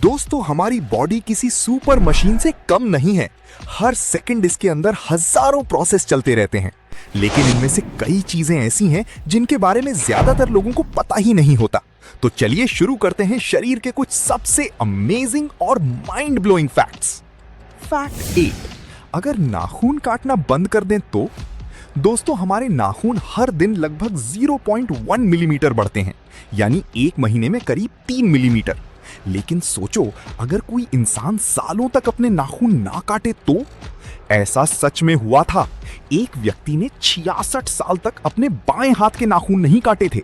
दोस्तों, हमारी बॉडी किसी सुपर मशीन से कम नहीं है। हर सेकंड इसके अंदर हजारों प्रोसेस चलते रहते हैं, लेकिन इनमें से कई चीजें ऐसी हैं जिनके बारे में ज्यादातर लोगों को पता ही नहीं होता। तो चलिए शुरू करते हैं शरीर के कुछ सबसे अमेजिंग और माइंड ब्लोइंग फैक्ट्स। फैक्ट 8, अगर नाखून काटना बंद कर दें तो? दोस्तों, हमारे नाखून हर दिन लगभग 0.1 मिलीमीटर बढ़ते हैं, यानी एक महीने में करीब 3 मिलीमीटर। लेकिन सोचो, अगर कोई इंसान सालों तक अपने नाखून ना काटे तो? ऐसा सच में हुआ था। एक व्यक्ति ने 66 साल तक अपने बाएं हाथ के नाखून नहीं काटे थे।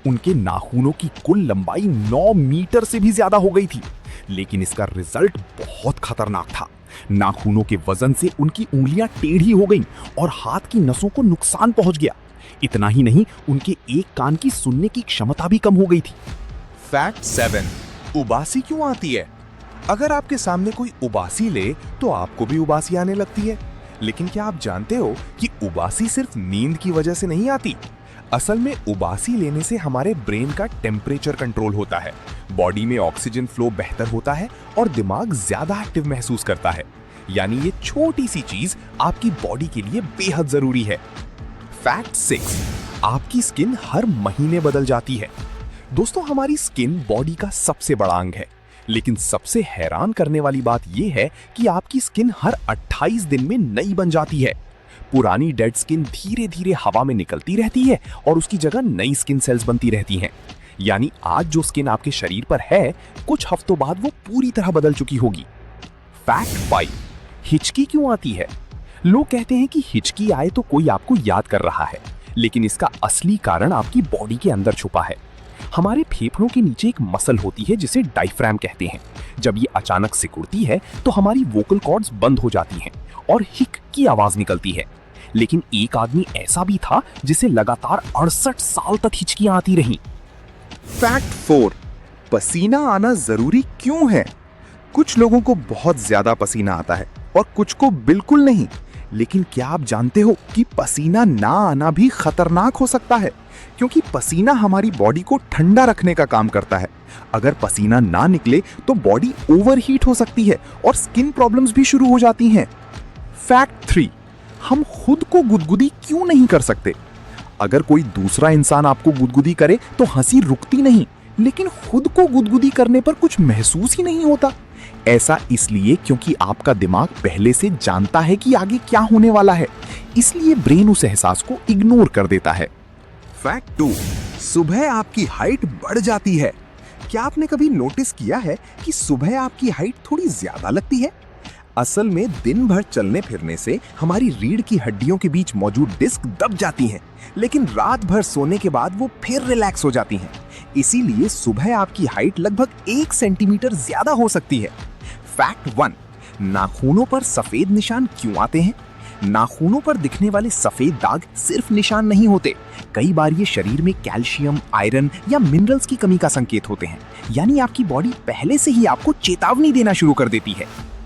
उनके नाखूनों की कुल लंबाई 9 मीटर से भी ज्यादा हो गई थी, लेकिन इसका रिजल्ट बहुत खतरनाक था। नाखूनों के वजन से उनकी उंगलियां टेढ़ी हो गईं और हाथ की नसों को नुकसान पहुंच गया। इतना ही नहीं, उनके एक कान की सुनने की क्षमता भी कम हो गई थी। फैक्ट 7, उबासी क्यों आती है? अगर आपके सामने कोई उबासी ले तो आपको भी उबासी आने लगती है। लेकिन क्या आप जानते हो कि उबासी सिर्फ नींद की वजह से नहीं आती? असल में उबासी लेने से हमारे ब्रेन का टेम्परेचर कंट्रोल होता है, बॉडी में ऑक्सीजन फ्लो बेहतर होता है और दिमाग ज्यादा एक्टिव महसूस करता है। यानी ये छोटी सी चीज आपकी बॉडी के लिए बेहद जरूरी है। फैक्ट 6, आपकी स्किन हर महीने बदल जाती है। दोस्तों, हमारी स्किन बॉडी का सबसे बड़ा अंग है, लेकिन सबसे हैरान करने वाली बात यह है कि आपकी स्किन हर 28 दिन में नई बन जाती है। पुरानी डेड स्किन धीरे धीरे हवा में निकलती रहती है और उसकी जगह नई स्किन सेल्स बनती रहती हैं। यानी आज जो स्किन आपके शरीर पर है, कुछ हफ्तों बाद वो पूरी तरह बदल चुकी होगी। फैक्ट 5, हिचकी क्यों आती है? लोग कहते हैं कि हिचकी आए तो कोई आपको याद कर रहा है, लेकिन इसका असली कारण आपकी बॉडी के अंदर छुपा है। हमारे फेफड़ों के नीचे एक मसल होती है जिसे डायफ्राम कहते हैं। जब ये अचानक सिकुड़ती है तो हमारी वोकल कॉर्ड्स बंद हो जाती हैं और हिक की आवाज निकलती है। लेकिन एक आदमी ऐसा भी था जिसे लगातार 68 साल तक हिचकियां आती रहीं। फैक्ट 4, पसीना आना जरूरी क्यों है? कुछ लोगों को बहुत ज्यादा पसीना आता है और कुछ को बिल्कुल नहीं। लेकिन क्या आप जानते हो कि पसीना ना आना भी खतरनाक हो सकता है, क्योंकि पसीना हमारी बॉडी को ठंडा रखने का काम करता है। अगर पसीना ना निकले तो बॉडी ओवरहीट हो सकती है और स्किन प्रॉब्लम्स भी शुरू हो जाती हैं। फैक्ट 3, हम खुद को गुदगुदी क्यों नहीं कर सकते? अगर कोई दूसरा इंसान आपको गुदगुदी करे तो हंसी रुकती नहीं, लेकिन खुद को गुदगुदी करने पर कुछ महसूस ही नहीं होता। ऐसा इसलिए क्योंकि आपका दिमाग पहले से जानता है कि आगे क्या होने वाला है, इसलिए ब्रेन उस एहसास को इग्नोर कर देता है। फैक्ट 2, सुबह आपकी हाइट बढ़ जाती है। क्या आपने कभी नोटिस किया है कि सुबह आपकी हाइट थोड़ी ज्यादा लगती है? असल में दिन भर चलने फिरने से हमारी रीढ़ की हड्डियों के बीच मौजूद डिस्क दब जाती हैं, लेकिन रात भर सोने के बाद वो फिर रिलैक्स हो जाती हैं। इसीलिए सुबह आपकी हाइट लगभग 1 सेंटीमीटर ज्यादा हो सकती है। फैक्ट 1, नाखूनों पर सफेद निशान क्यों आते हैं? नाखूनों पर दिखने वाले सफेद दाग सिर्फ निशान नहीं होते। कई बार ये शरीर में कैल्शियम, आयरन या मिनरल्स की कमी का संकेत होते हैं। यानी आपकी बॉडी पहले से ही आपको चेतावनी देना शुरू कर देती है।